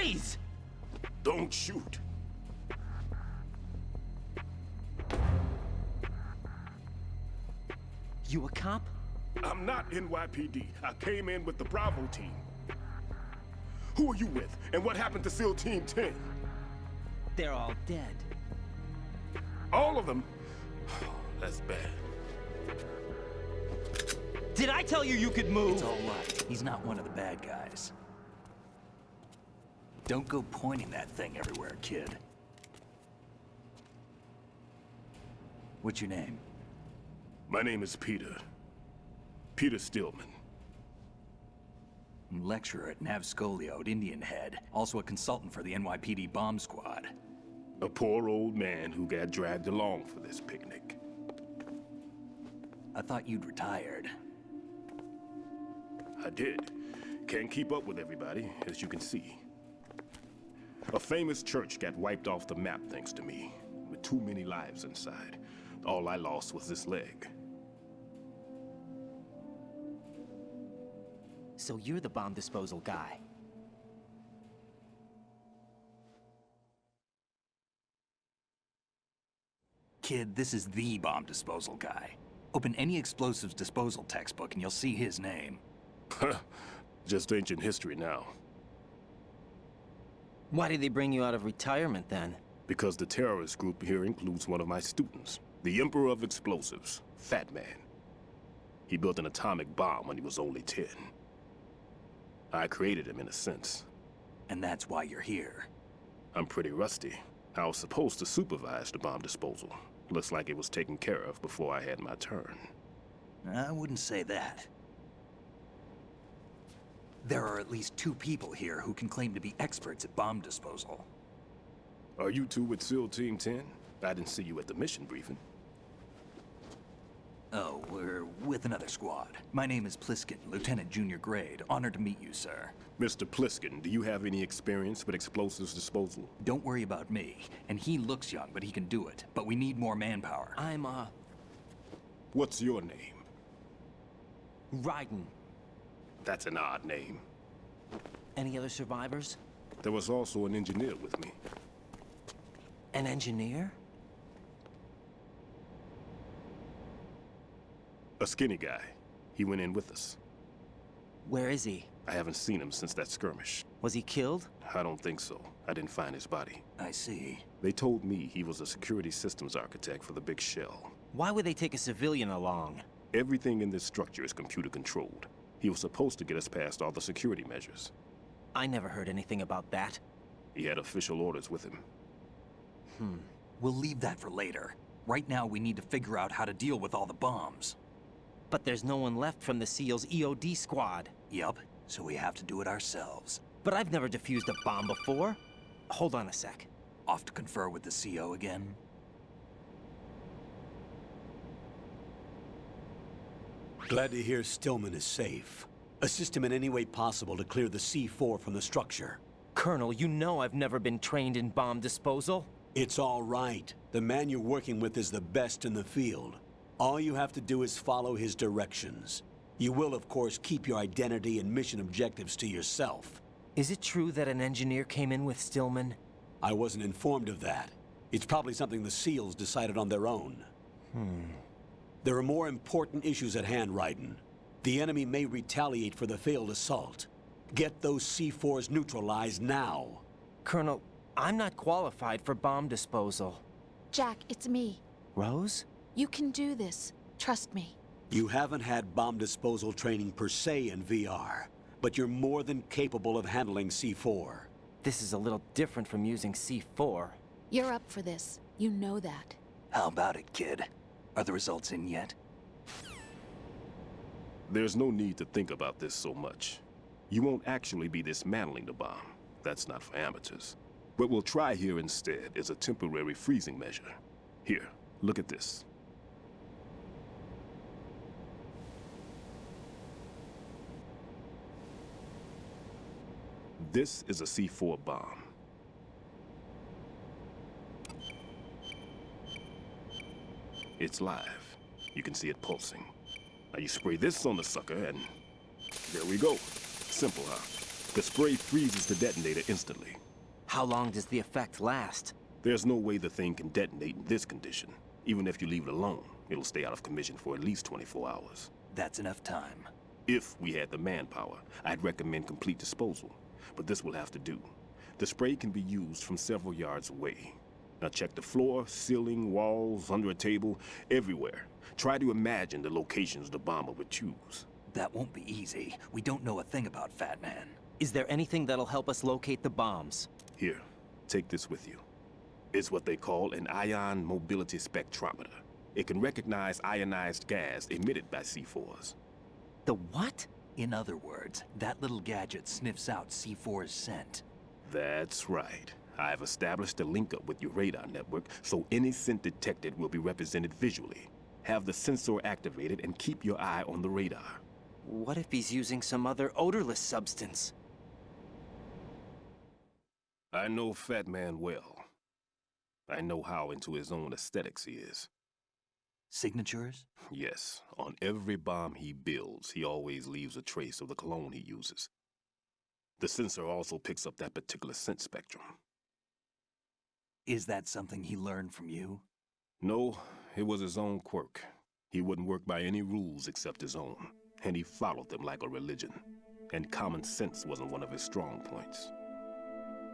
Freeze! Don't shoot. You a cop? I'm not NYPD. I came in with the Bravo team. Who are you with? And what happened to SEAL Team 10? They're all dead. All of them? That's bad. Did I tell you you could move? It's all right. He's not one of the bad guys. Don't go pointing that thing everywhere, kid. What's your name? My name is Peter. Peter Stillman. Lecturer at Navscolio at Indian Head. Also a consultant for the NYPD bomb squad. A poor old man who got dragged along for this picnic. I thought you'd retired. I did. Can't keep up with everybody, as you can see. A famous church got wiped off the map thanks to me, with too many lives inside. All I lost was this leg. So you're the bomb disposal guy. Kid, this is the bomb disposal guy. Open any explosives disposal textbook and you'll see his name. Just ancient history now. Why did they bring you out of retirement then? Because the terrorist group here includes one of my students, the Emperor of Explosives, Fat Man. He built an atomic bomb when he was only 10. I created him in a sense. And that's why you're here. I'm pretty rusty. I was supposed to supervise the bomb disposal. Looks like it was taken care of before I had my turn. I wouldn't say that. There are at least 2 people here who can claim to be experts at bomb disposal. Are you two with SEAL Team 10? I didn't see you at the mission briefing. Oh, we're with another squad. My name is Pliskin, Lieutenant Junior Grade. Honored to meet you, sir. Mr. Pliskin, do you have any experience with explosives disposal? Don't worry about me. And he looks young, but he can do it. But we need more manpower. I'm, What's your name? Raiden. That's an odd name. Any other survivors? There was also an engineer with me. An engineer? A skinny guy. He went in with us. Where is he? I haven't seen him since that skirmish. Was he killed? I don't think so. I didn't find his body. I see. They told me he was a security systems architect for the big shell. Why would they take a civilian along? Everything in this structure is computer controlled. He was supposed to get us past all the security measures. I never heard anything about that. He had official orders with him. We'll leave that for later. Right now, we need to figure out how to deal with all the bombs. But there's no one left from the SEAL's EOD squad. Yup, so we have to do it ourselves. But I've never defused a bomb before. Hold on a sec. Off to confer with the CO again? Glad to hear Stillman is safe. Assist him in any way possible to clear the C4 from the structure. Colonel, you know I've never been trained in bomb disposal. It's all right. The man you're working with is the best in the field. All you have to do is follow his directions. You will, of course, keep your identity and mission objectives to yourself. Is it true that an engineer came in with Stillman? I wasn't informed of that. It's probably something the SEALs decided on their own. There are more important issues at hand, Raiden. The enemy may retaliate for the failed assault. Get those C4s neutralized now. Colonel, I'm not qualified for bomb disposal. Jack, it's me. Rose? You can do this. Trust me. You haven't had bomb disposal training per se in VR, but you're more than capable of handling C4. This is a little different from using C4. You're up for this. You know that. How about it, kid? Are the results in yet? There's no need to think about this so much. You won't actually be dismantling the bomb. That's not for amateurs. What we'll try here instead is a temporary freezing measure. Here, look at this. This is a C4 bomb. It's live. You can see it pulsing. Now you spray this on the sucker and there we go. Simple, huh? The spray freezes the detonator instantly. How long does the effect last? There's no way the thing can detonate in this condition. Even if you leave it alone, it'll stay out of commission for at least 24 hours. That's enough time. If we had the manpower, I'd recommend complete disposal. But this will have to do. The spray can be used from several yards away. Now check the floor, ceiling, walls, under a table, everywhere. Try to imagine the locations the bomber would choose. That won't be easy. We don't know a thing about Fat Man. Is there anything that'll help us locate the bombs? Here, take this with you. It's what they call an ion mobility spectrometer. It can recognize ionized gas emitted by C4s. The what? In other words, that little gadget sniffs out C4's scent. That's right. I've established a link up with your radar network, so any scent detected will be represented visually. Have the sensor activated and keep your eye on the radar. What if he's using some other odorless substance? I know Fat Man well. I know how into his own aesthetics he is. Signatures? Yes, on every bomb he builds, he always leaves a trace of the cologne he uses. The sensor also picks up that particular scent spectrum. Is that something he learned from you? No, it was his own quirk. He wouldn't work by any rules except his own, and he followed them like a religion. And common sense wasn't one of his strong points.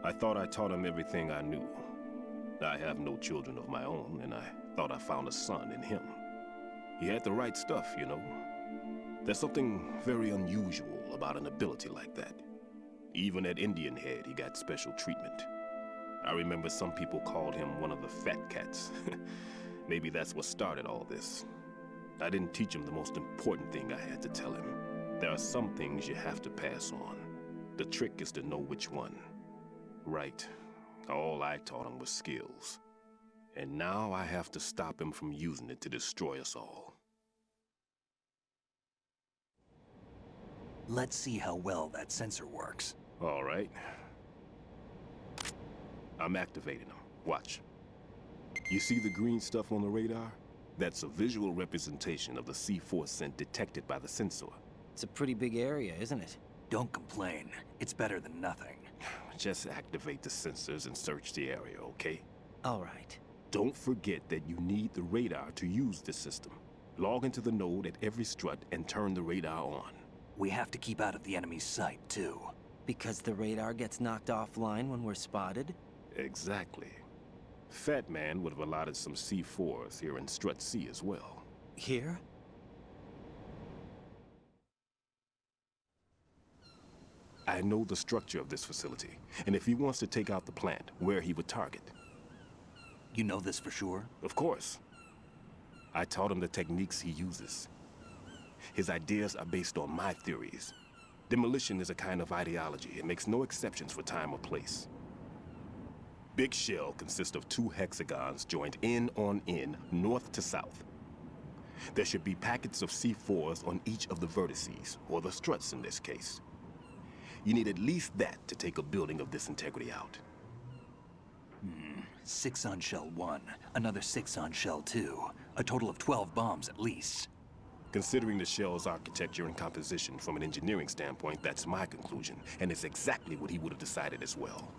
I thought I taught him everything I knew. I have no children of my own, and I thought I found a son in him. He had the right stuff, you know. There's something very unusual about an ability like that. Even at Indian Head, he got special treatment. I remember some people called him one of the fat cats. Maybe that's what started all this. I didn't teach him the most important thing I had to tell him. There are some things you have to pass on. The trick is to know which one. Right. All I taught him was skills. And now I have to stop him from using it to destroy us all. Let's see how well that sensor works. All right. I'm activating him. Watch. You see the green stuff on the radar? That's a visual representation of the C4 scent detected by the sensor. It's a pretty big area, isn't it? Don't complain. It's better than nothing. Just activate the sensors and search the area, okay? All right. Don't forget that you need the radar to use the system. Log into the node at every strut and turn the radar on. We have to keep out of the enemy's sight, too. Because the radar gets knocked offline when we're spotted? Exactly. Fat Man would have allotted some C4s here in Strut C as well. Here? I know the structure of this facility, and if he wants to take out the plant, where he would target. You know this for sure? Of course. I taught him the techniques he uses. His ideas are based on my theories. Demolition is a kind of ideology. It makes no exceptions for time or place. Big shell consists of 2 hexagons joined end on end, north to south. There should be packets of C4s on each of the vertices, or the struts in this case. You need at least that to take a building of this integrity out. 6 on shell 1, another 6 on shell 2. A total of 12 bombs at least. Considering the shell's architecture and composition from an engineering standpoint, that's my conclusion, and it's exactly what he would have decided as well.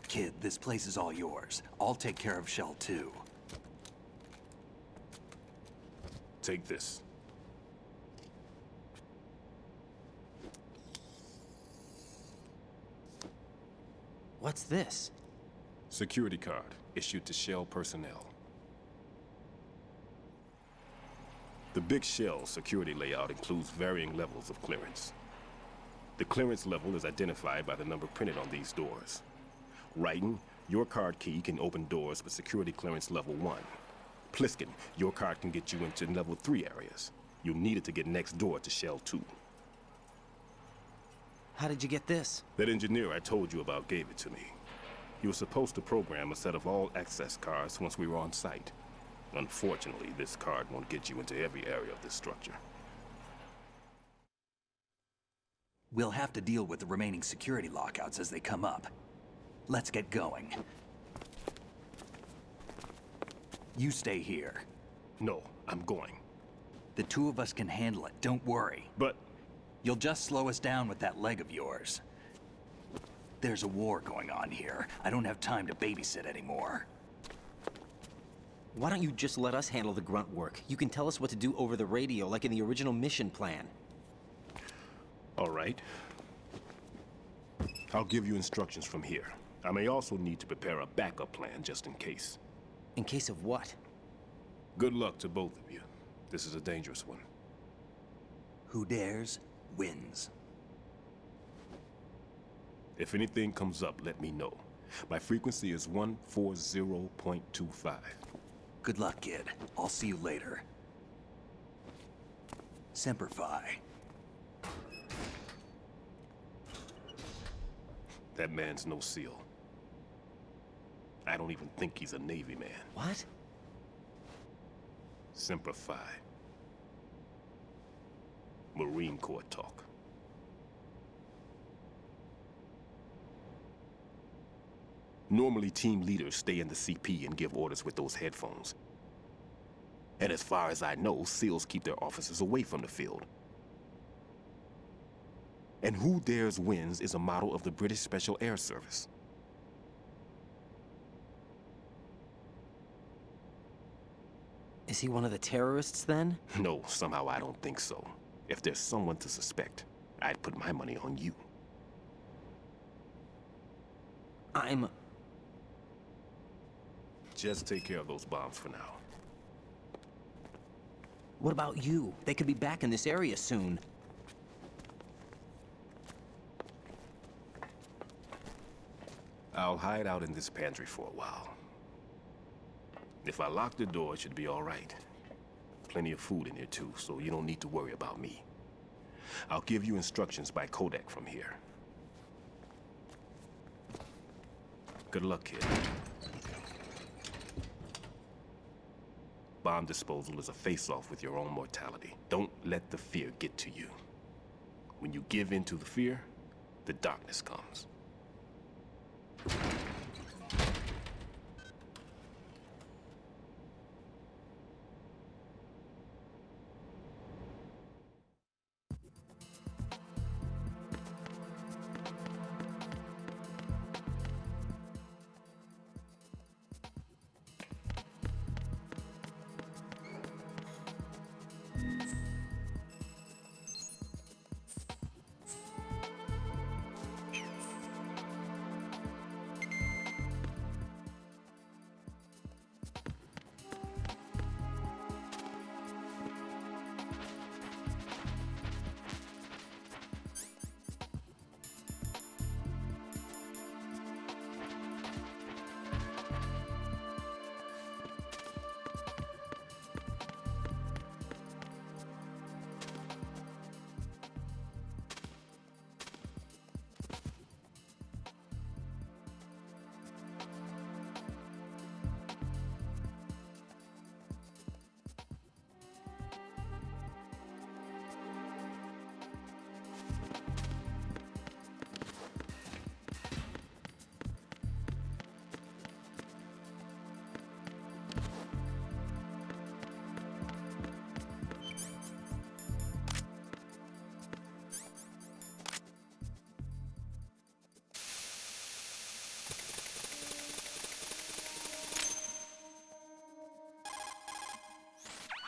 Kid, this place is all yours. I'll take care of Shell 2. Take this. What's this? Security card issued to Shell personnel. The big Shell security layout includes varying levels of clearance. The clearance level is identified by the number printed on these doors. Raiden, your card key can open doors with security clearance level 1. Pliskin, your card can get you into level 3 areas. You'll need it to get next door to Shell 2. How did you get this? That engineer I told you about gave it to me. He was supposed to program a set of all access cards once we were on site. Unfortunately, this card won't get you into every area of this structure. We'll have to deal with the remaining security lockouts as they come up. Let's get going. You stay here. No, I'm going. The two of us can handle it, don't worry. But You'll just slow us down with that leg of yours. There's a war going on here. I don't have time to babysit anymore. Why don't you just let us handle the grunt work? You can tell us what to do over the radio, like in the original mission plan. all right. I'll give you instructions from here. I may also need to prepare a backup plan just in case. In case of what? Good luck to both of you. This is a dangerous one. Who dares, wins. If anything comes up, let me know. My frequency is 140.25. Good luck, kid. I'll see you later. Semper Fi. That man's no SEAL. I don't even think he's a Navy man. What? Semper Fi. Marine Corps talk. Normally, team leaders stay in the CP and give orders with those headphones. And as far as I know, SEALs keep their officers away from the field. And Who Dares Wins is a model of the British Special Air Service. Is he one of the terrorists, then? No, somehow I don't think so. If there's someone to suspect, I'd put my money on you. Just take care of those bombs for now. What about you? They could be back in this area soon. I'll hide out in this pantry for a while. If I lock the door, it should be all right. Plenty of food in here too, so you don't need to worry about me. I'll give you instructions by codec from here. Good luck, kid. Bomb disposal is a face-off with your own mortality. Don't let the fear get to you. When you give in to the fear, the darkness comes.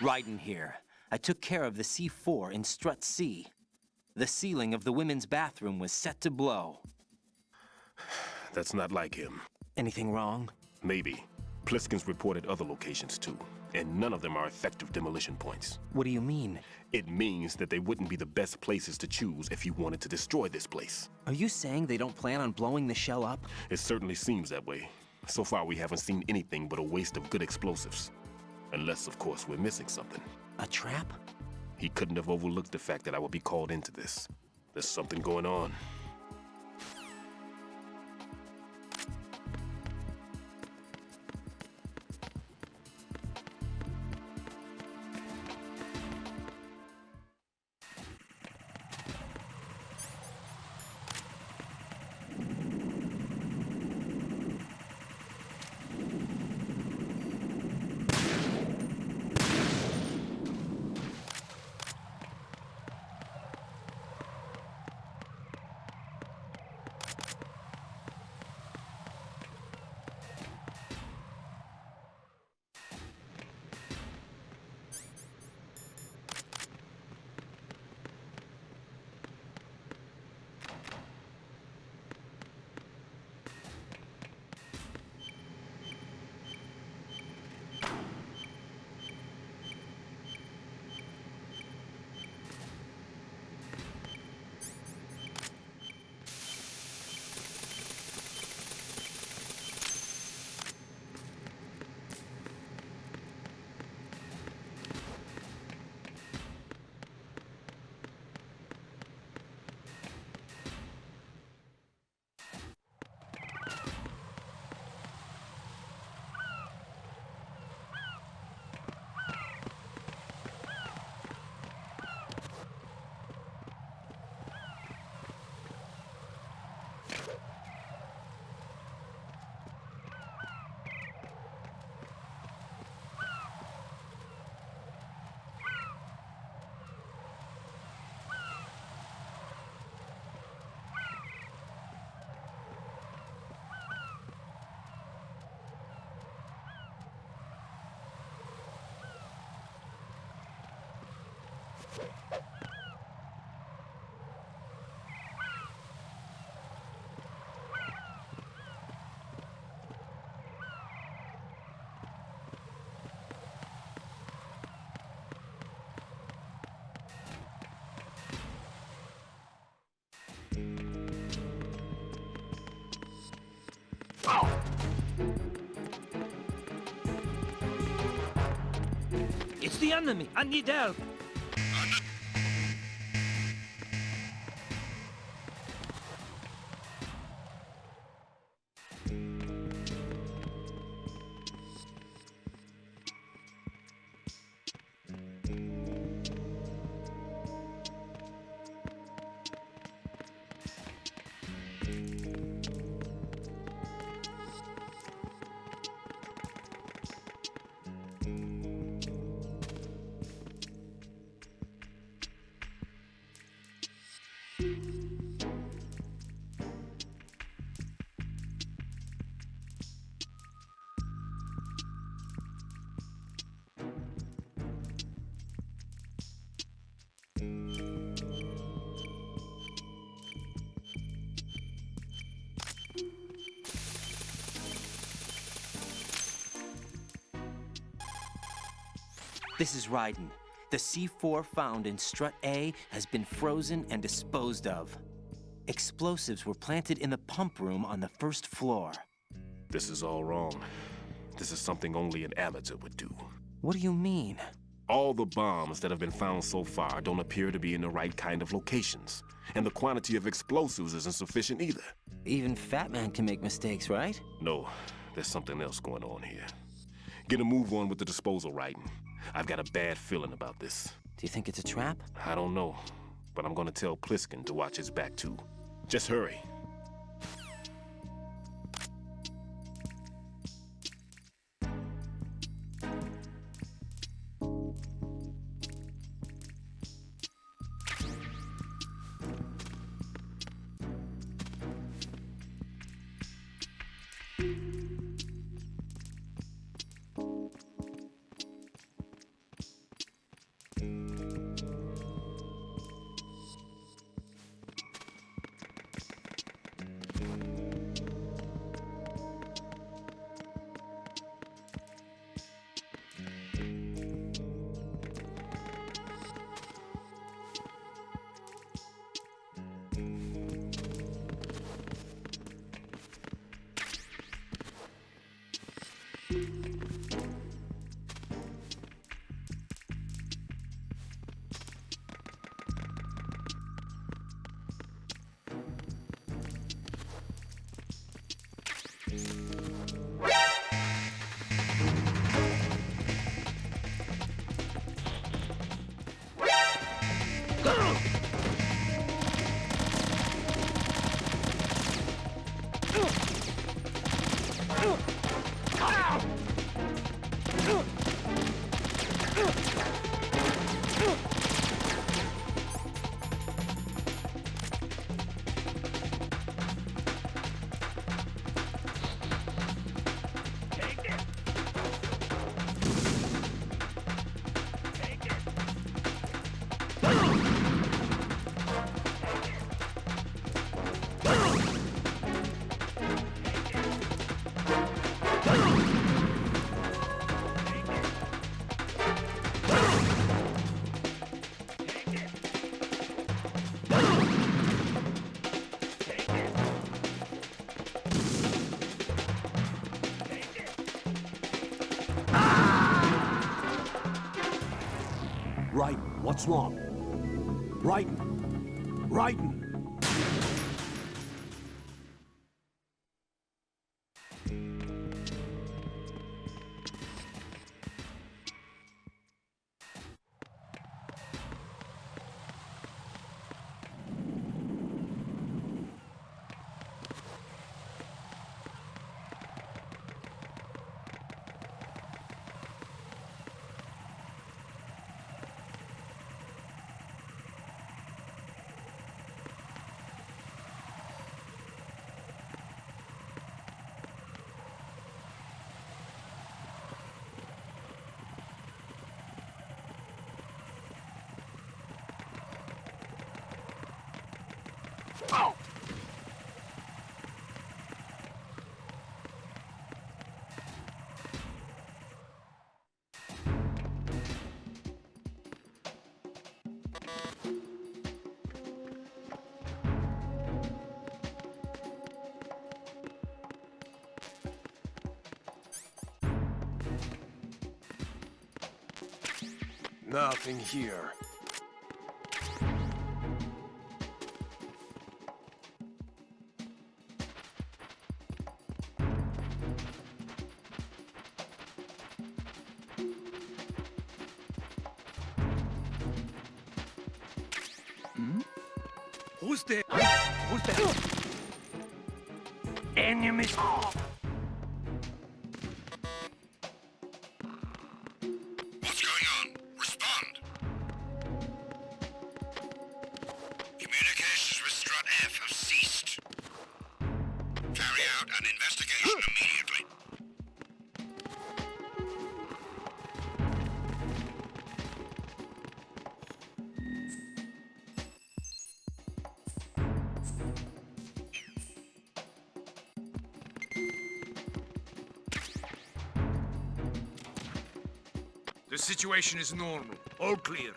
Raiden here. I took care of the C4 in Strut C. The ceiling of the women's bathroom was set to blow. That's not like him. Anything wrong? Maybe. Pliskin's reported other locations too, and none of them are effective demolition points. What do you mean? It means that they wouldn't be the best places to choose if you wanted to destroy this place. Are you saying they don't plan on blowing the shell up? It certainly seems that way. So far, we haven't seen anything but a waste of good explosives. Unless, of course, we're missing something. A trap? He couldn't have overlooked the fact that I would be called into this. There's something going on. It's the enemy! I need help! This is Raiden. The C4 found in Strut A has been frozen and disposed of. Explosives were planted in the pump room on the first floor. This is all wrong. This is something only an amateur would do. What do you mean? All the bombs that have been found so far don't appear to be in the right kind of locations. And the quantity of explosives isn't sufficient either. Even Fat Man can make mistakes, right? No, there's something else going on here. Get a move on with the disposal, Raiden. I've got a bad feeling about this. Do you think it's a trap? I don't know, but I'm gonna tell Pliskin to watch his back too. Just hurry. Raiden, what's wrong? Raiden! Raiden! Nothing here. Who's there? Who's there? Enemies. What's going on? Respond! Communications with Strut F have ceased. Carry out an investigation immediately. The situation is normal. All clear.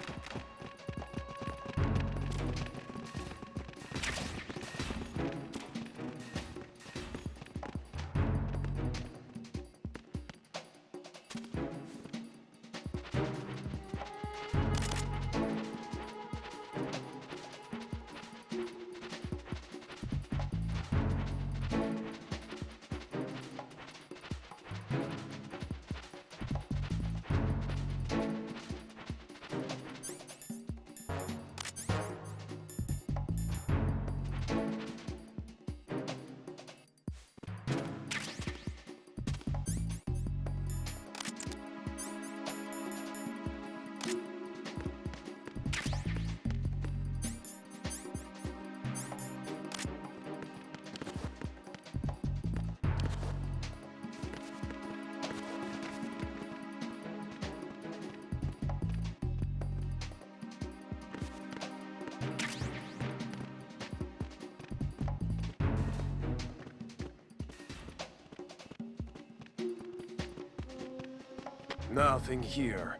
Nothing here.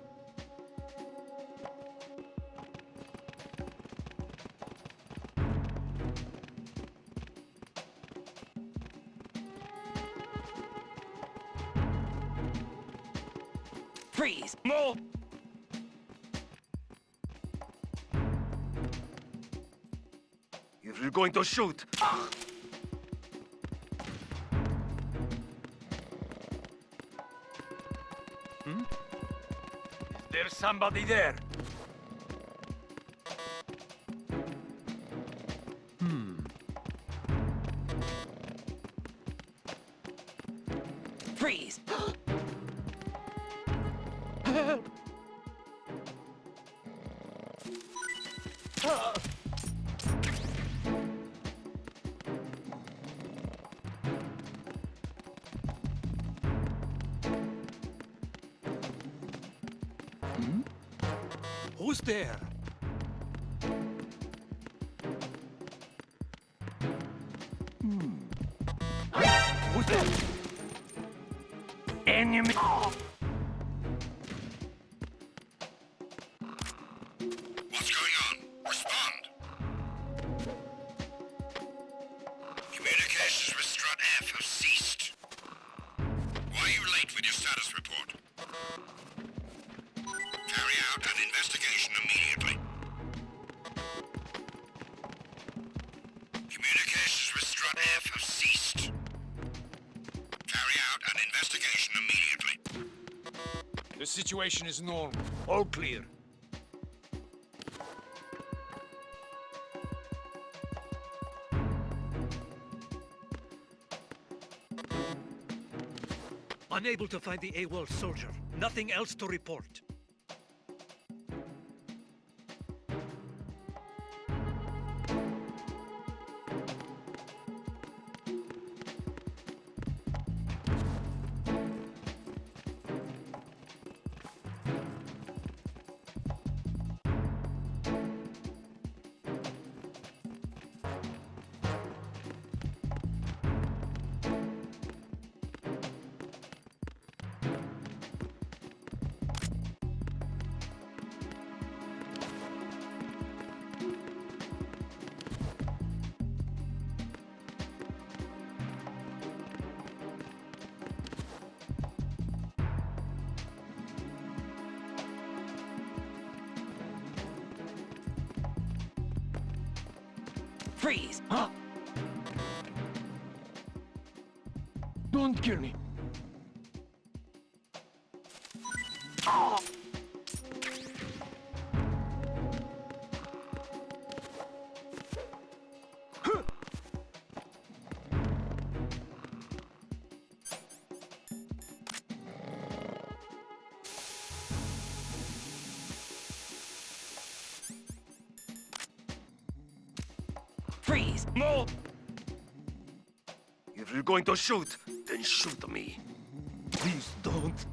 Freeze! More! If you're going to shoot, there's somebody there. Freeze! Who's there? Who's there? Enemy! What's going on? Respond! Communications with Strut F have ceased. Why are you late with your status report? Carry out an investigation The situation is normal. All clear. Unable to find the AWOL soldier. Nothing else to report. Freeze! Huh? Don't kill me. Freeze! No! If you're going to shoot, then shoot me. Please don't.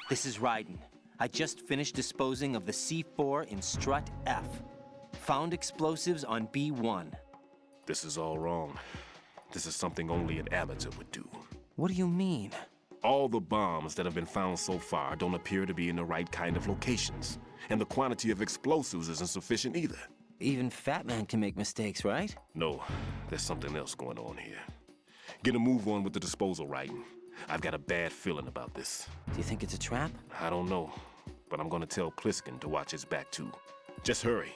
This is Raiden. I just finished disposing of the C4 in strut F. Found explosives on B1. This is all wrong. This is something only an amateur would do. What do you mean? All the bombs that have been found so far don't appear to be in the right kind of locations. And the quantity of explosives isn't sufficient either. Even Fat Man can make mistakes, right? No, there's something else going on here. Get a move on with the disposal, Raiden. I've got a bad feeling about this. Do you think it's a trap? I don't know, but I'm gonna tell Pliskin to watch his back too. Just hurry.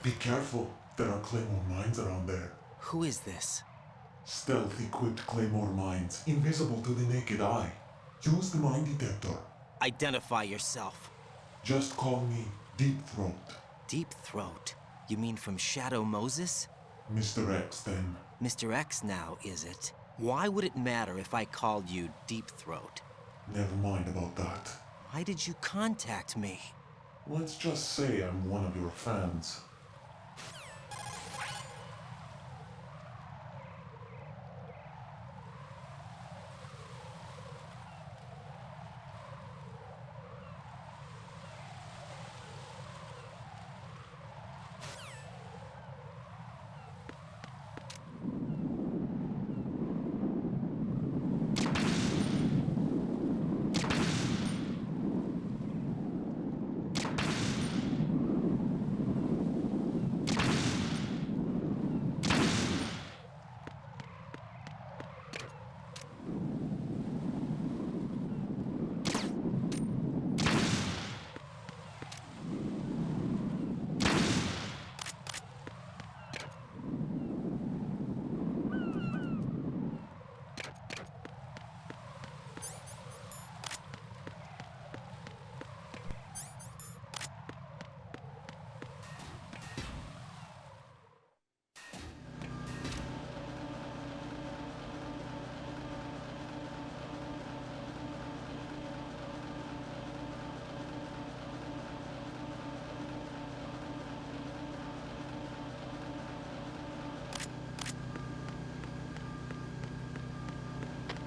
Be careful, there are claymore mines around there. Who is this? Stealth-equipped claymore mines, invisible to the naked eye. Use the mine detector. Identify yourself. Just call me Deep Throat. Deep Throat? You mean from Shadow Moses? Mr. X, then. Mr. X now, is it? Why would it matter if I called you Deep Throat? Never mind about that. Why did you contact me? Let's just say I'm one of your fans.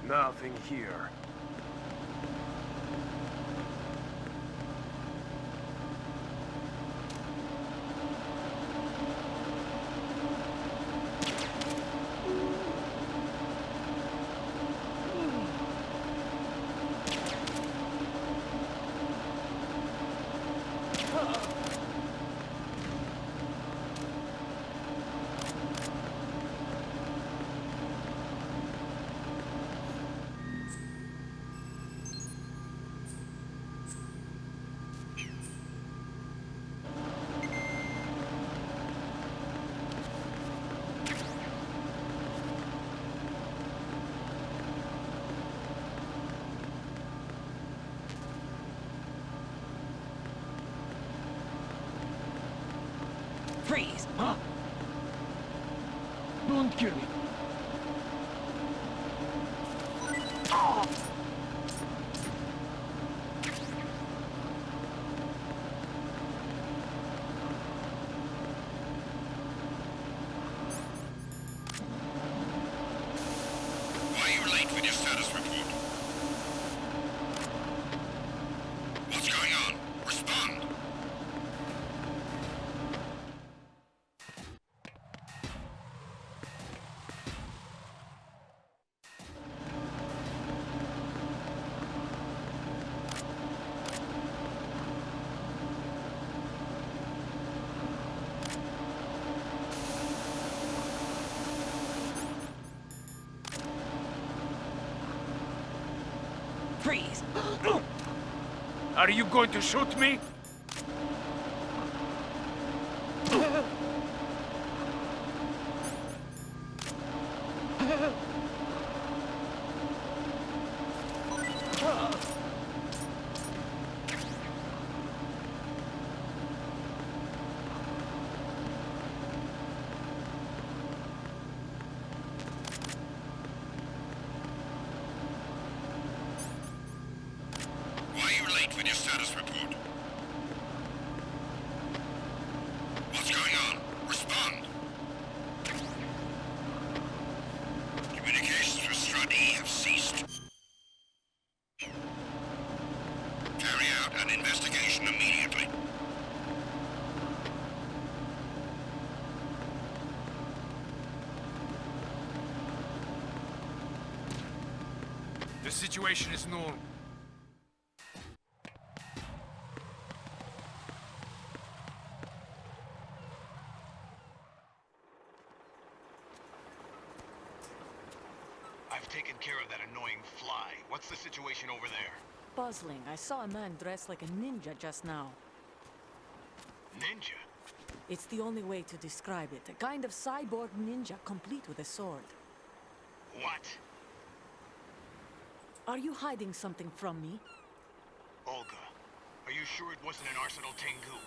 Nothing here. Freeze! Huh? Don't kill me. Why are you late with your status report? What's going on? Respond! Freeze! Are you going to shoot me? Why are you late with your status report? What's going on? Respond! Communications with Strut E have ceased. Carry out an investigation immediately. The situation is known. I've taken care of that annoying fly. What's the situation over there? Puzzling. I saw a man dressed like a ninja just now. Ninja? It's the only way to describe it. A kind of cyborg ninja, complete with a sword. What? Are you hiding something from me? Olga, are you sure it wasn't an Arsenal Tengu?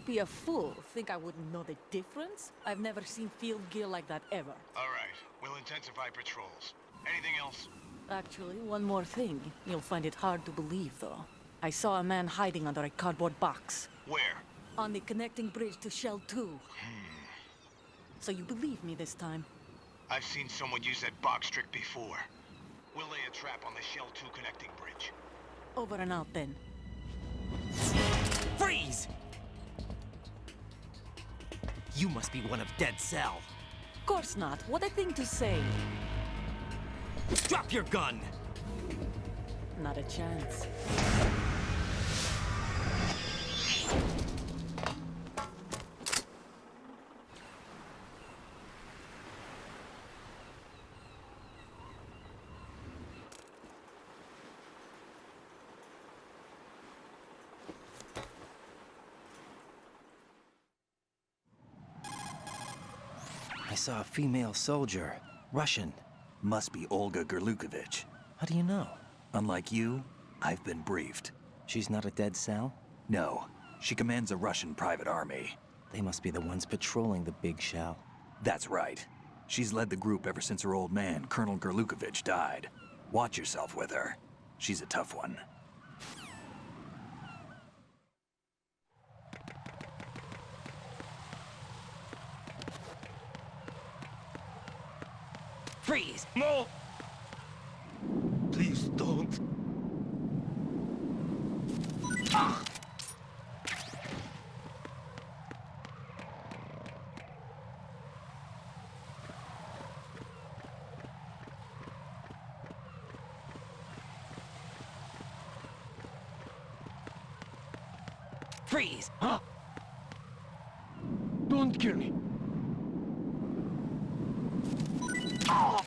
Don't be a fool. Think I wouldn't know the difference? I've never seen field gear like that ever. All right, we'll intensify patrols. Anything else? Actually, one more thing. You'll find it hard to believe, though. I saw a man hiding under a cardboard box. Where? On the connecting bridge to Shell 2. So you believe me this time? I've seen someone use that box trick before. We'll lay a trap on the Shell 2 connecting bridge. Over and out, then. Freeze! You must be one of Dead Cell. Of course not. What a thing to say. Drop your gun! Not a chance. I saw a female soldier. Russian. Must be Olga Gerlukovich. How do you know? Unlike you, I've been briefed. She's not a Dead Cell? No, she commands a Russian private army. They must be the ones patrolling the big shell. That's right. She's led the group ever since her old man, Colonel Gerlukovich, died. Watch yourself with her. She's a tough one. Freeze! No! Please don't. Ah! Freeze! Huh? Don't kill me. Ah!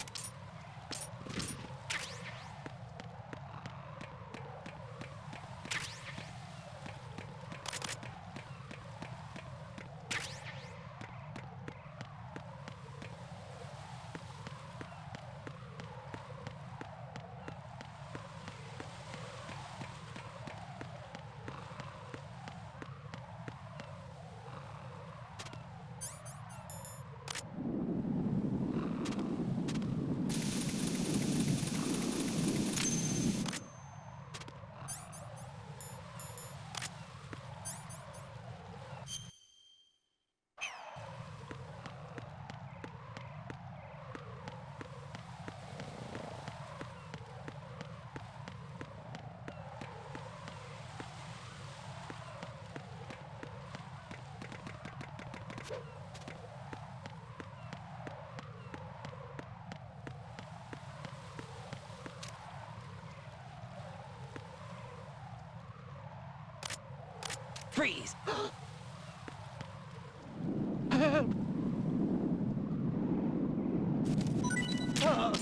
Freeze! Help! Ah!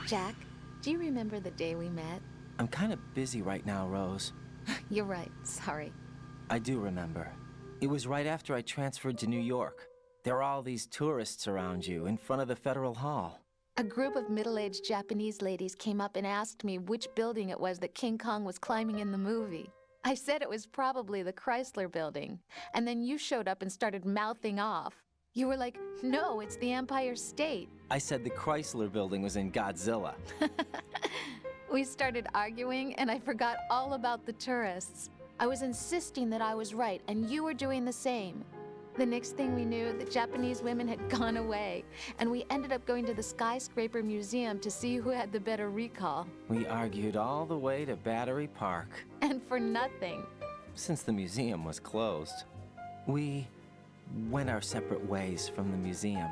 Jack, do you remember the day we met? I'm kind of busy right now, Rose. You're right, sorry. I do remember. It was right after I transferred to New York. There were all these tourists around you in front of the Federal Hall. A group of middle-aged Japanese ladies came up and asked me which building it was that King Kong was climbing in the movie. I said it was probably the Chrysler Building, and then you showed up and started mouthing off. You were like, no, it's the Empire State. I said the Chrysler Building was in Godzilla. We started arguing, and I forgot all about the tourists. I was insisting that I was right, and you were doing the same. The next thing we knew, the Japanese women had gone away, and we ended up going to the Skyscraper Museum to see who had the better recall. We argued all the way to Battery Park. And for nothing. Since the museum was closed, we went our separate ways from the museum.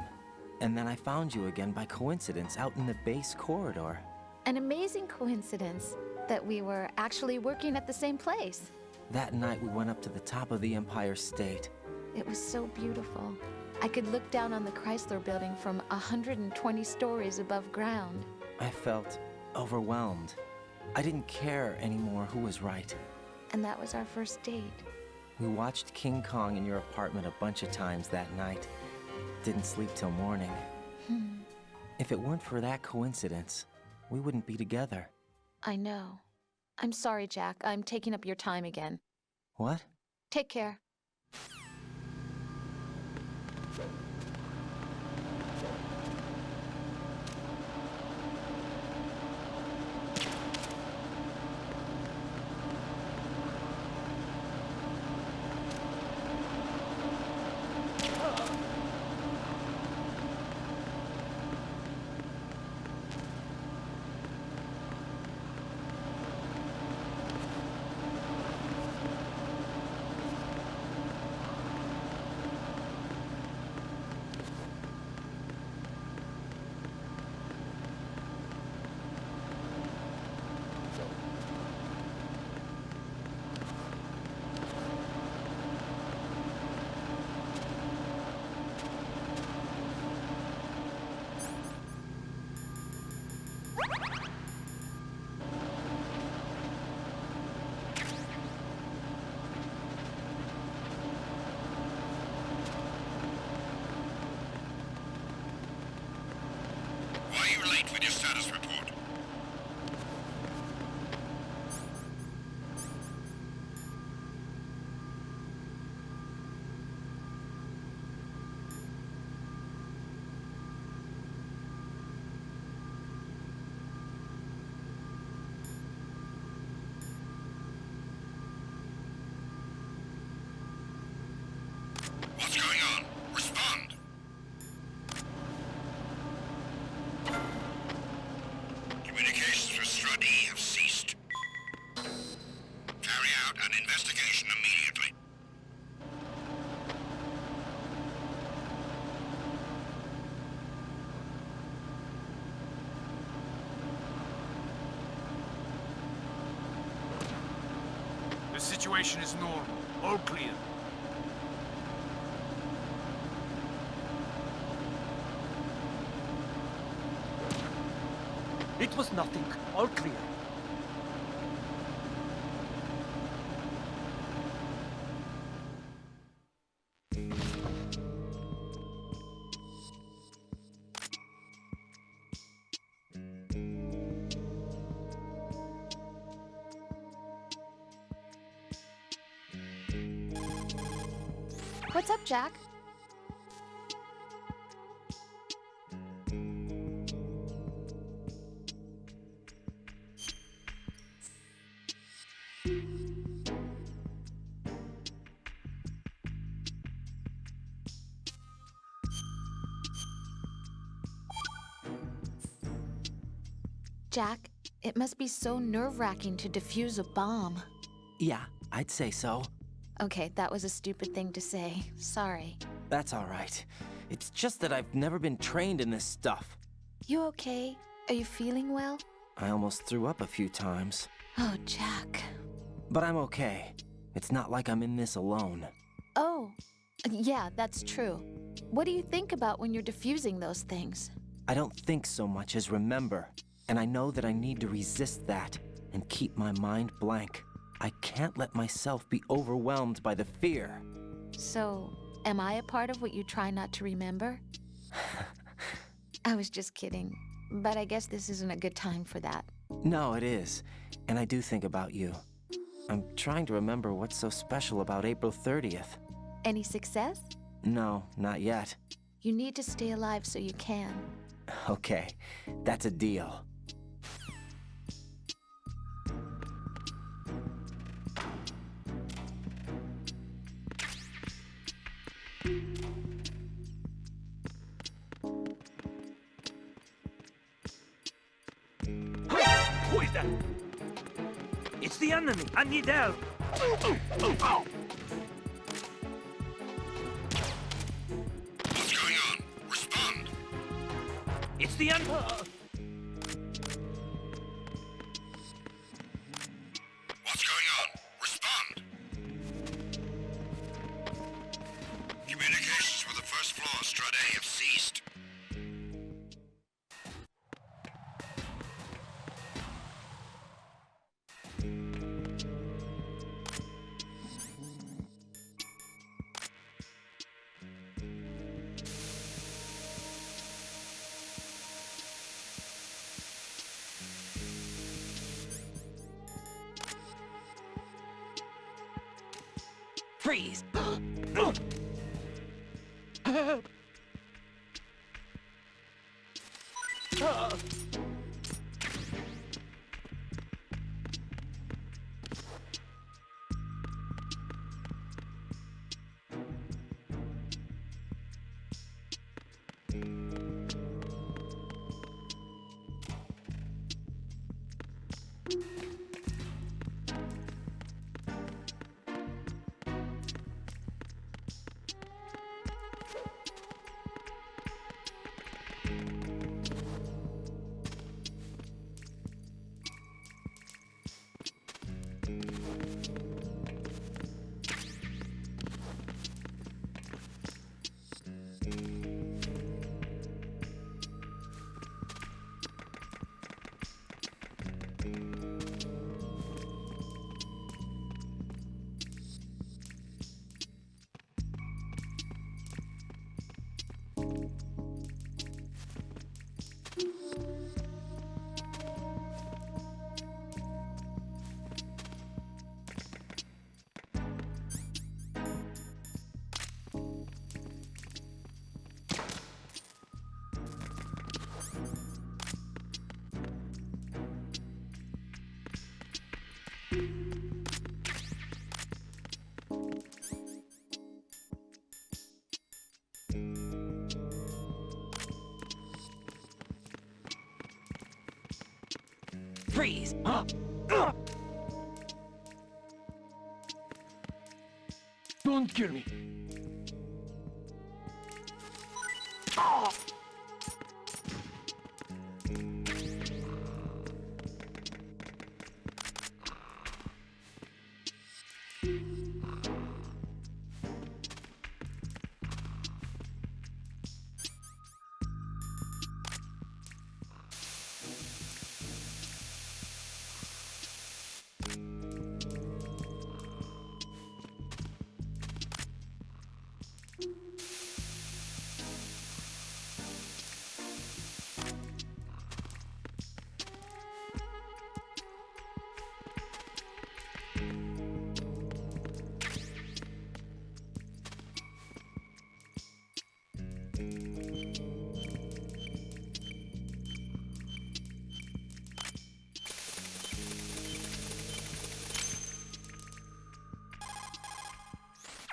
And then I found you again by coincidence out in the base corridor. An amazing coincidence that we were actually working at the same place. That night we went up to the top of the Empire State. It was so beautiful. I could look down on the Chrysler Building from 120 stories above ground. I felt overwhelmed. I didn't care anymore who was right. And that was our first date. We watched King Kong in your apartment a bunch of times that night. Didn't sleep till morning. If it weren't for that coincidence, we wouldn't be together. I know. I'm sorry, Jack. I'm taking up your time again. What? Take care. Why are you late with your status report? What's going on? Respond! Communications with Strut E have ceased. Carry out an investigation immediately. The situation is normal. All clear. It was nothing. All clear. What's up, Jack? Jack, it must be so nerve-wracking to defuse a bomb. Yeah, I'd say so. Okay, that was a stupid thing to say. Sorry. That's all right. It's just that I've never been trained in this stuff. You okay? Are you feeling well? I almost threw up a few times. Oh, Jack. But I'm okay. It's not like I'm in this alone. Oh, yeah, that's true. What do you think about when you're defusing those things? I don't think so much as remember. And I know that I need to resist that and keep my mind blank. I can't let myself be overwhelmed by the fear. So, am I a part of what you try not to remember? I was just kidding. But I guess this isn't a good time for that. No, it is. And I do think about you. I'm trying to remember what's so special about April 30th. Any success? No, not yet. You need to stay alive so you can. Okay, that's a deal. Who is that? It's the enemy. I need help. What's going on? Respond! It's the enemy. What's going on? Respond! Communications with the first floor, Strut A, have ceased. Freeze! Freeze! Don't kill me.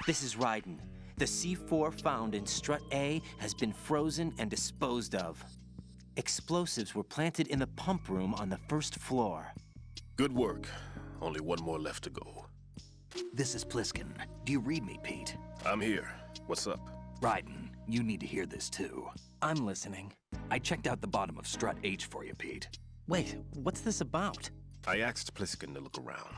This is Raiden. The C4 found in strut A has been frozen and disposed of. Explosives were planted in the pump room on the first floor. Good work. Only one more left to go. This is Pliskin. Do you read me, Pete? I'm here. What's up? Raiden, you need to hear this too. I'm listening. I checked out the bottom of strut H for you, Pete. Wait, what's this about? I asked Pliskin to look around.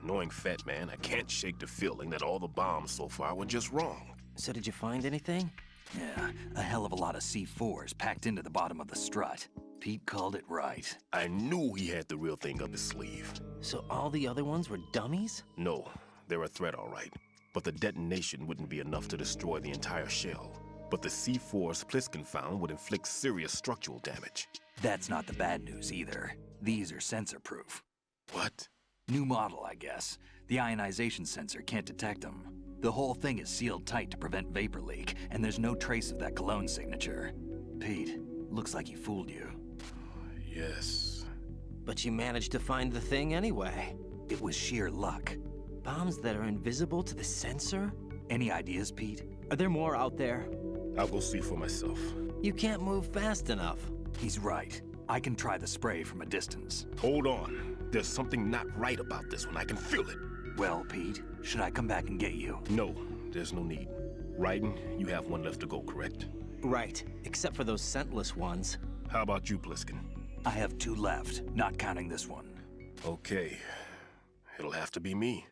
Knowing Fat Man, I can't shake the feeling that all the bombs so far were just wrong. So did you find anything? Yeah, a hell of a lot of C4s packed into the bottom of the strut. Pete called it right. I knew he had the real thing up his sleeve. So all the other ones were dummies? No, they're a threat, all right. But the detonation wouldn't be enough to destroy the entire shell. But the C4s Pliskin found would inflict serious structural damage. That's not the bad news either. These are sensor-proof. What? New model, I guess. The ionization sensor can't detect them. The whole thing is sealed tight to prevent vapor leak, and there's no trace of that cologne signature. Pete, looks like he fooled you. Yes. But you managed to find the thing anyway. It was sheer luck. Bombs that are invisible to the sensor? Any ideas, Pete? Are there more out there? I'll go see for myself. You can't move fast enough. He's right. I can try the spray from a distance. Hold on. There's something not right about this one. I can feel it. Well, Pete, should I come back and get you? No, there's no need. Raiden, you have one left to go, correct? Right, except for those scentless ones. How about you, Pliskin? I have 2 left, not counting this one. Okay. It'll have to be me.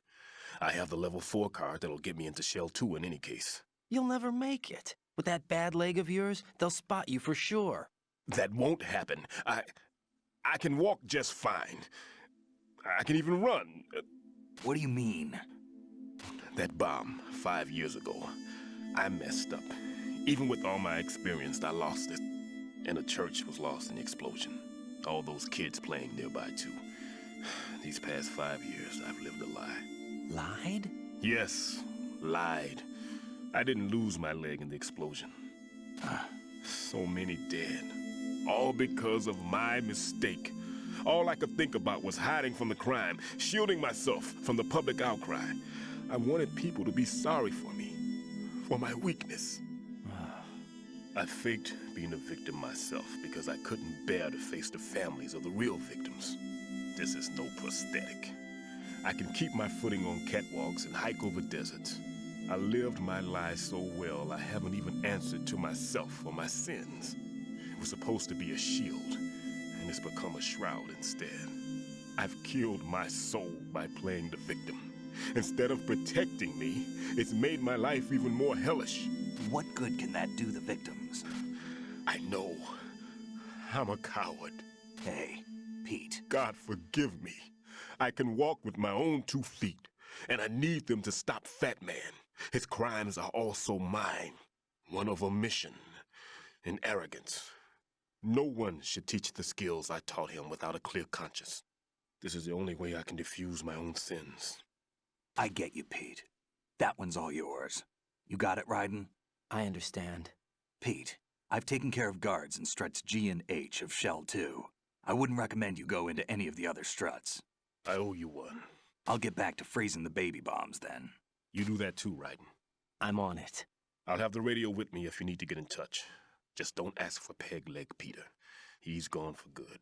I have the level 4 card that'll get me into Shell 2 in any case. You'll never make it. With that bad leg of yours, they'll spot you for sure. That won't happen. I can walk just fine. I can even run. What do you mean? That bomb 5 years ago, I messed up. Even with all my experience, I lost it. And the church was lost in the explosion. All those kids playing nearby, too. These past 5 years, I've lived a lie. Lied? Yes. lied. I didn't lose my leg in the explosion. So many dead. All because of my mistake. All I could think about was hiding from the crime, shielding myself from the public outcry. I wanted people to be sorry for me, for my weakness. I faked being a victim myself because I couldn't bear to face the families of the real victims. This is no prosthetic. I can keep my footing on catwalks and hike over deserts. I lived my life so well, I haven't even answered to myself for my sins. It was supposed to be a shield, and it's become a shroud instead. I've killed my soul by playing the victim. Instead of protecting me, it's made my life even more hellish. What good can that do the victims? I know. I'm a coward. Hey, Pete. God forgive me. I can walk with my own 2 feet, and I need them to stop Fat Man. His crimes are also mine. One of omission and arrogance. No one should teach the skills I taught him without a clear conscience. This is the only way I can diffuse my own sins. I get you, Pete. That one's all yours. You got it, Raiden? I understand. Pete, I've taken care of guards in struts G and H of Shell 2. I wouldn't recommend you go into any of the other struts. I owe you one. I'll get back to freezing the baby bombs then. You do that too, Raiden. I'm on it. I'll have the radio with me if you need to get in touch. Just don't ask for Peg Leg Peter. He's gone for good.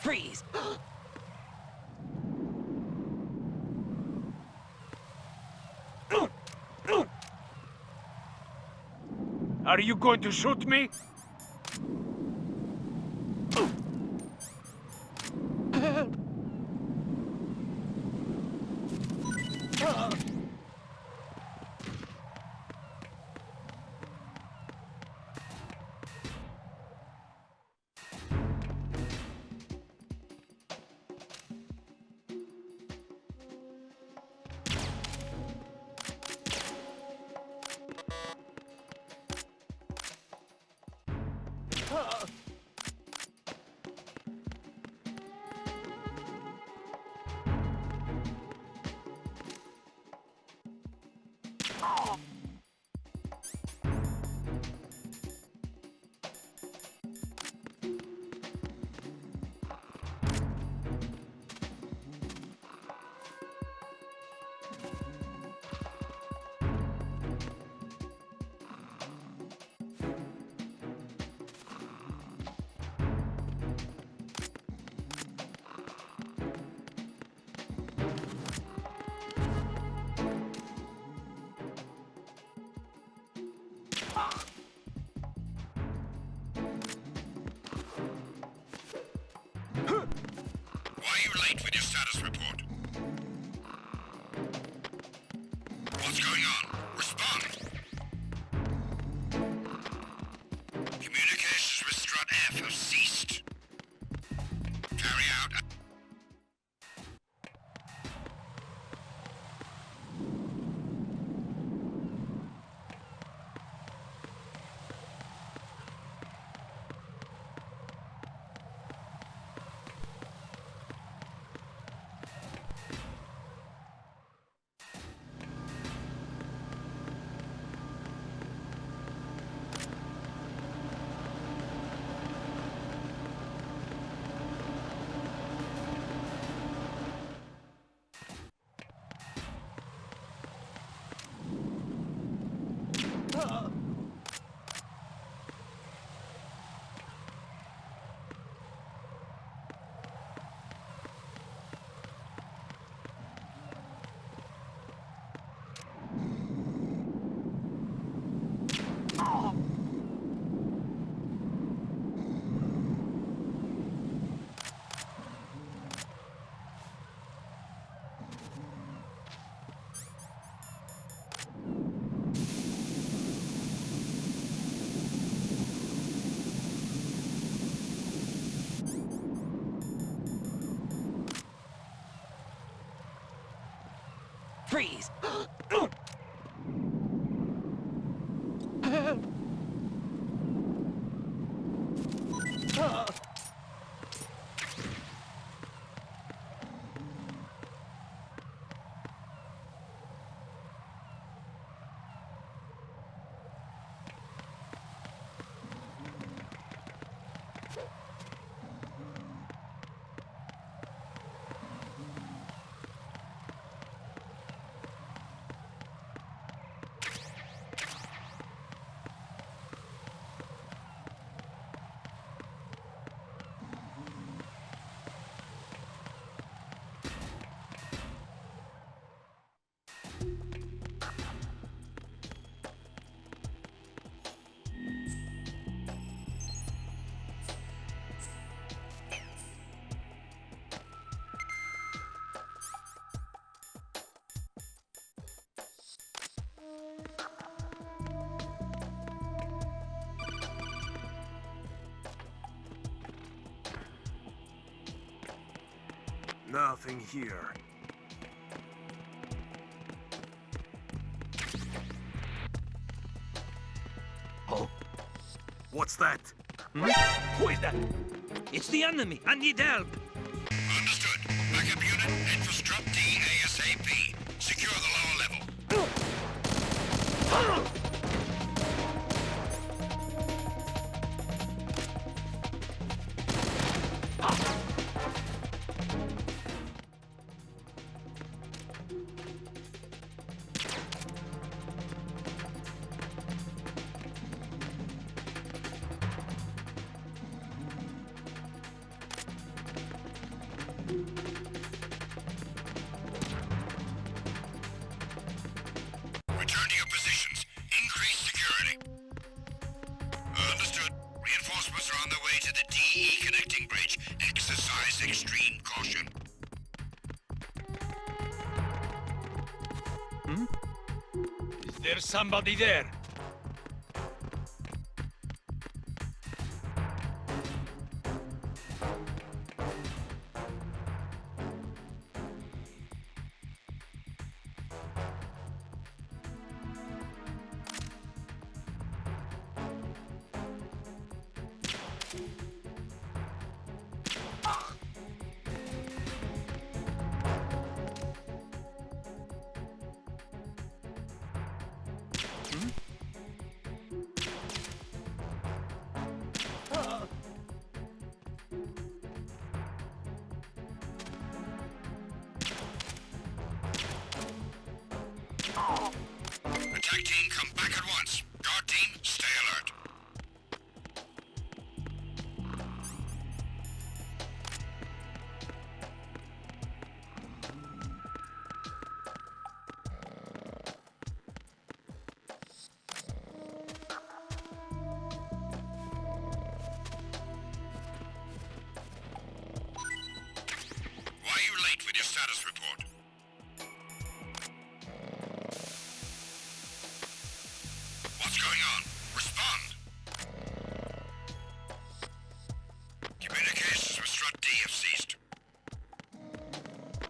Freeze! Are you going to shoot me? Why are you late with your status report? What's going on? Respond! Communications with Strut F have ceased. Carry out... Freeze! Nothing here. Oh. What's that? Who is that? It's the enemy. I need help. Understood. Backup unit, head for Strut D ASAP. Secure the lower level. Return to your positions. Increase security. Understood. Reinforcements are on their way to the DE connecting bridge. Exercise extreme caution. Is there somebody there? Attack team, come back at once. Guard team, stay alert. Why are you late with your status report? What's going on? Respond! Communications with Strut D have ceased.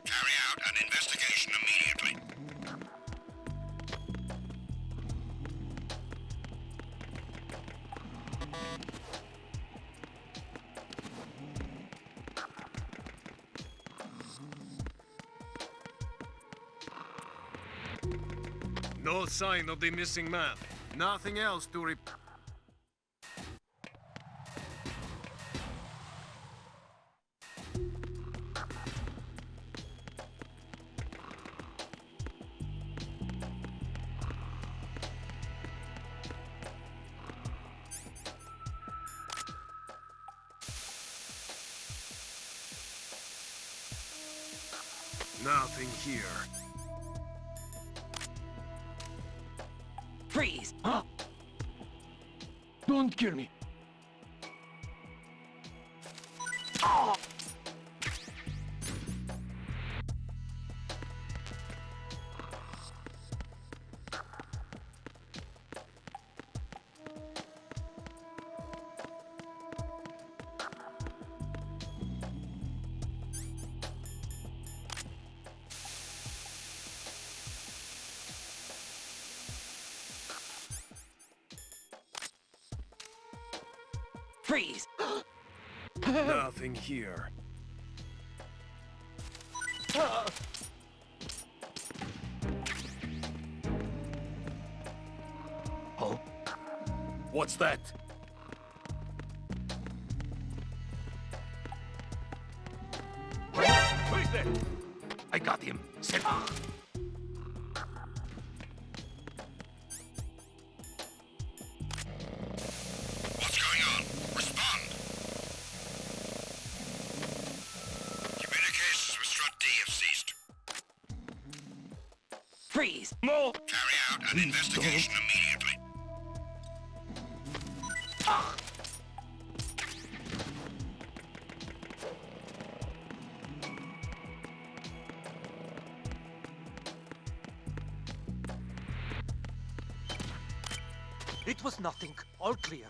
Carry out an investigation immediately. No sign of the missing man. Nothing else to report. Nothing here. Freeze! Huh? Don't kill me. Freeze! Nothing here. Huh? What's that? Who's there? I got him. Set. What's going on? Respond. Communications with Strut D have ceased. Freeze! No! Carry out an investigation immediately. It was nothing. All clear.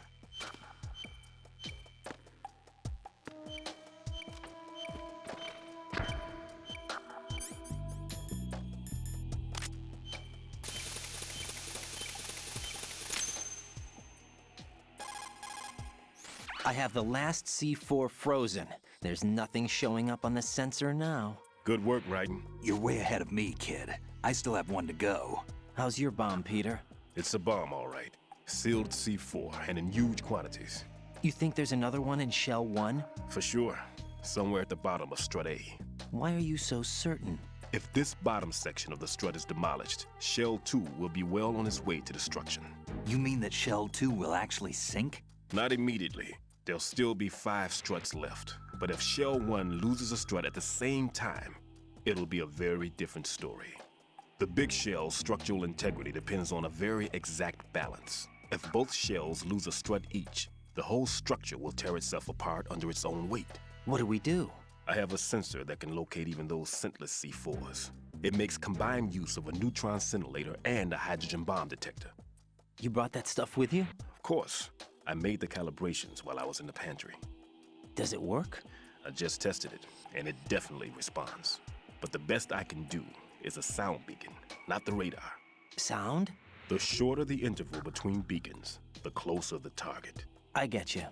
I have the last C4 frozen. There's nothing showing up on the sensor now. Good work, Raiden. You're way ahead of me, kid. I still have one to go. How's your bomb, Peter? It's a bomb, all right. Sealed C4, and in huge quantities. You think there's another one in Shell 1? For sure. Somewhere at the bottom of Strut A. Why are you so certain? If this bottom section of the strut is demolished, Shell 2 will be well on its way to destruction. You mean that Shell 2 will actually sink? Not immediately. There'll still be 5 struts left. But if Shell 1 loses a strut at the same time, it'll be a very different story. The big shell's structural integrity depends on a very exact balance. If both shells lose a strut each, the whole structure will tear itself apart under its own weight. What do we do? I have a sensor that can locate even those scentless C4s. It makes combined use of a neutron scintillator and a hydrogen bomb detector. You brought that stuff with you? Of course. I made the calibrations while I was in the pantry. Does it work? I just tested it, and it definitely responds. But the best I can do is a sound beacon, not the radar. Sound? The shorter the interval between beacons, the closer the target. I get you.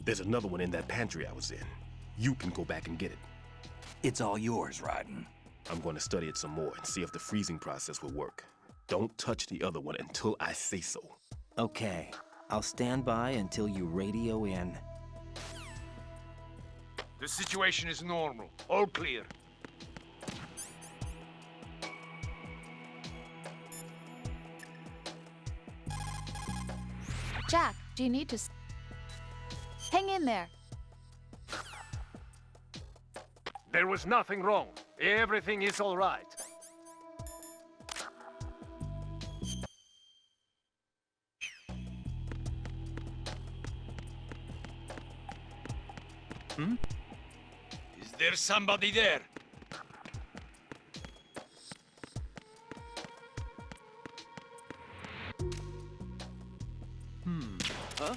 There's another one in that pantry I was in. You can go back and get it. It's all yours, Raiden. I'm going to study it some more and see if the freezing process will work. Don't touch the other one until I say so. Okay. I'll stand by until you radio in. The situation is normal. All clear. Jack, do you need to... Hang in there. There was nothing wrong. Everything is all right. Is there somebody there? Huh?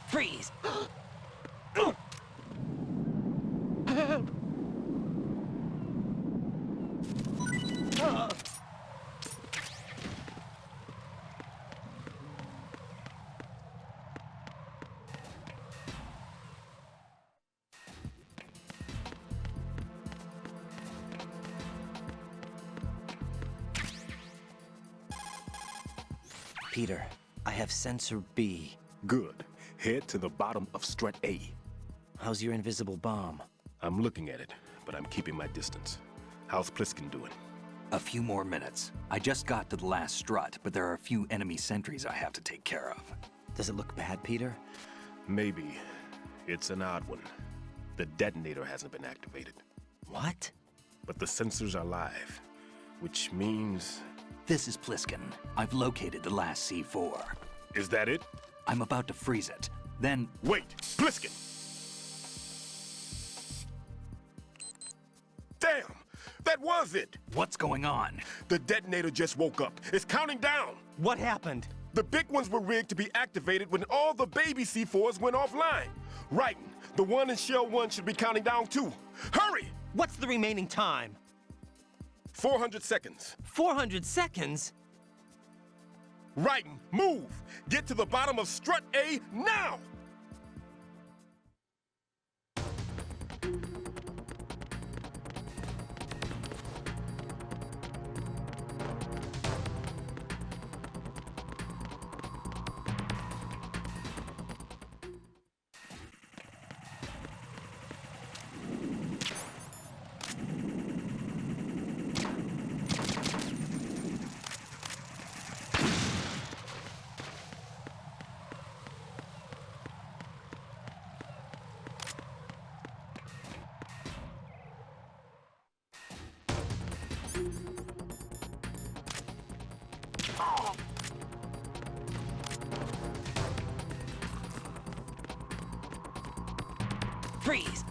Freeze! Peter, I have sensor B. Good. Head to the bottom of strut A. How's your invisible bomb? I'm looking at it, but I'm keeping my distance. How's Pliskin doing? A few more minutes. I just got to the last strut, but there are a few enemy sentries I have to take care of. Does it look bad, Peter? Maybe. It's an odd one. The detonator hasn't been activated. What? But the sensors are live, which means... This is Pliskin. I've located the last C4. Is that it? I'm about to freeze it. Then... Wait! Pliskin! Damn! That was it! What's going on? The detonator just woke up. It's counting down! What happened? The big ones were rigged to be activated when all the baby C4s went offline. Raiden, the one in Shell 1 should be counting down too. Hurry! What's the remaining time? 400 seconds. 400 seconds? Raiden, move! Get to the bottom of strut A now! Freeze!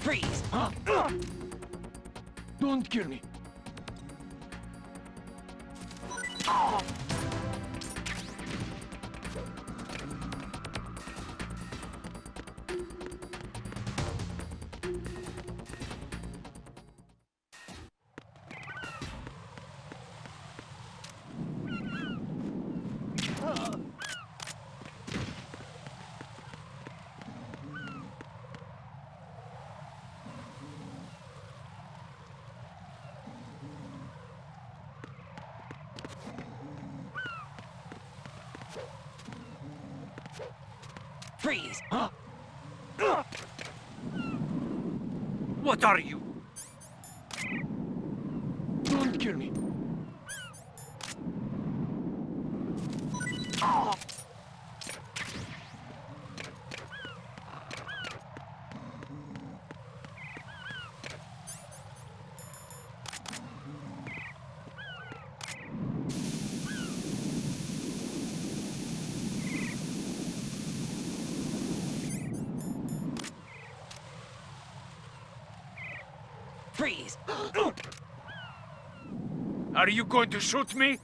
Freeze! Don't kill me. Freeze! What are you? Don't kill me. Freeze! Are you going to shoot me?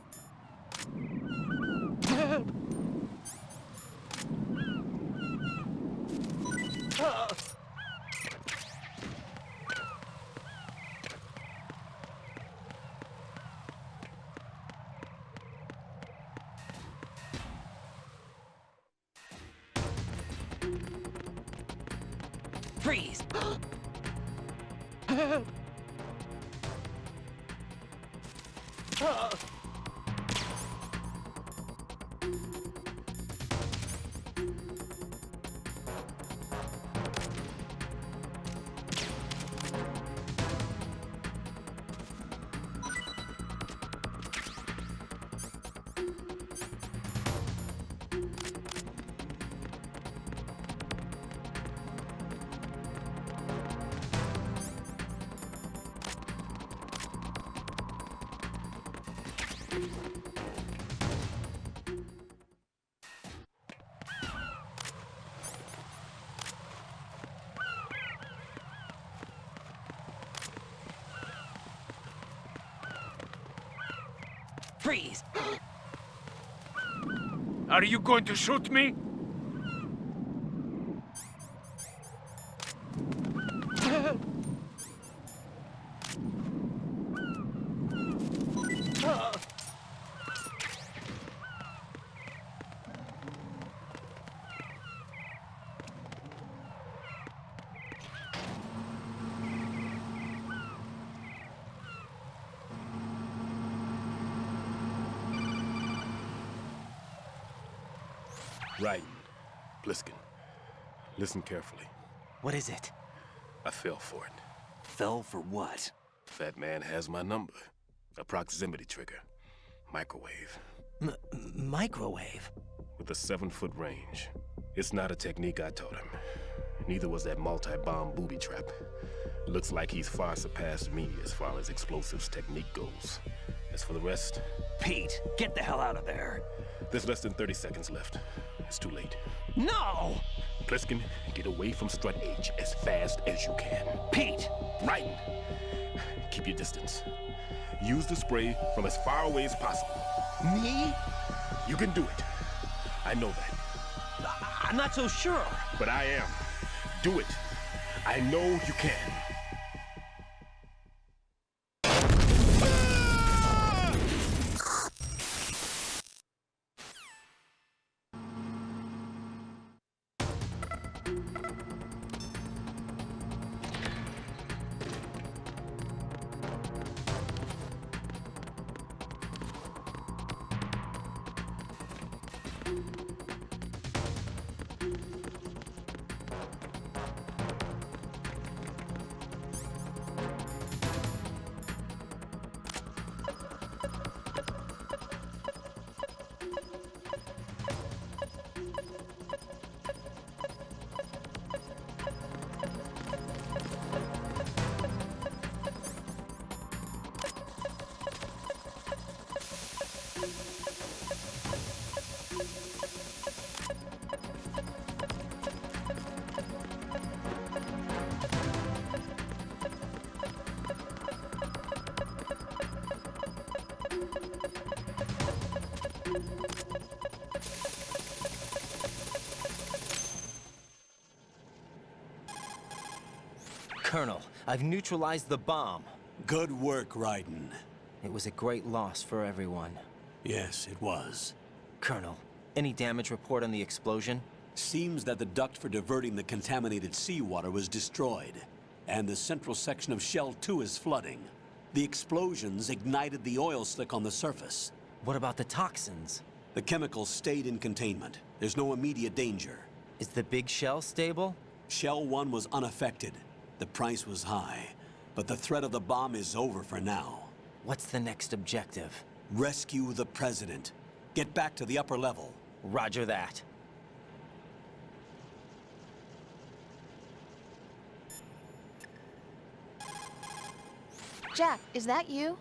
Freeze! Are you going to shoot me? Raiden, Bliskin, listen carefully. What is it? I fell for it. Fell for what? Fat Man has my number. A proximity trigger. Microwave. Microwave? With a 7-foot range. It's not a technique I taught him. Neither was that multi-bomb booby trap. Looks like he's far surpassed me as far as explosives technique goes. As for the rest... Pete, get the hell out of there. There's less than 30 seconds left. It's too late. No! Bliskin, get away from Strut H as fast as you can. Pete! Raiden, keep your distance. Use the spray from as far away as possible. Me? You can do it. I know that. I'm not so sure. But I am. Do it. I know you can. Colonel, I've neutralized the bomb. Good work, Raiden. It was a great loss for everyone. Yes, it was. Colonel, any damage report on the explosion? Seems that the duct for diverting the contaminated seawater was destroyed, and the central section of Shell 2 is flooding. The explosions ignited the oil slick on the surface. What about the toxins? The chemicals stayed in containment. There's no immediate danger. Is the big shell stable? Shell 1 was unaffected. The price was high, but the threat of the bomb is over for now. What's the next objective? Rescue the President. Get back to the upper level. Roger that. Jack, is that you?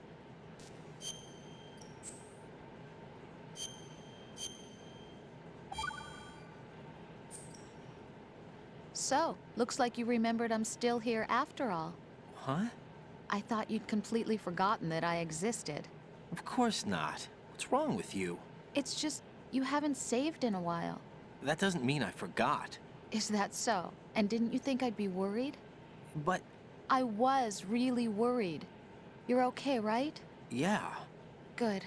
So, looks like you remembered I'm still here after all. Huh? I thought you'd completely forgotten that I existed. Of course not. What's wrong with you? It's just, you haven't saved in a while. That doesn't mean I forgot. Is that so? And didn't you think I'd be worried? But... I was really worried. You're okay, right? yeah. Good.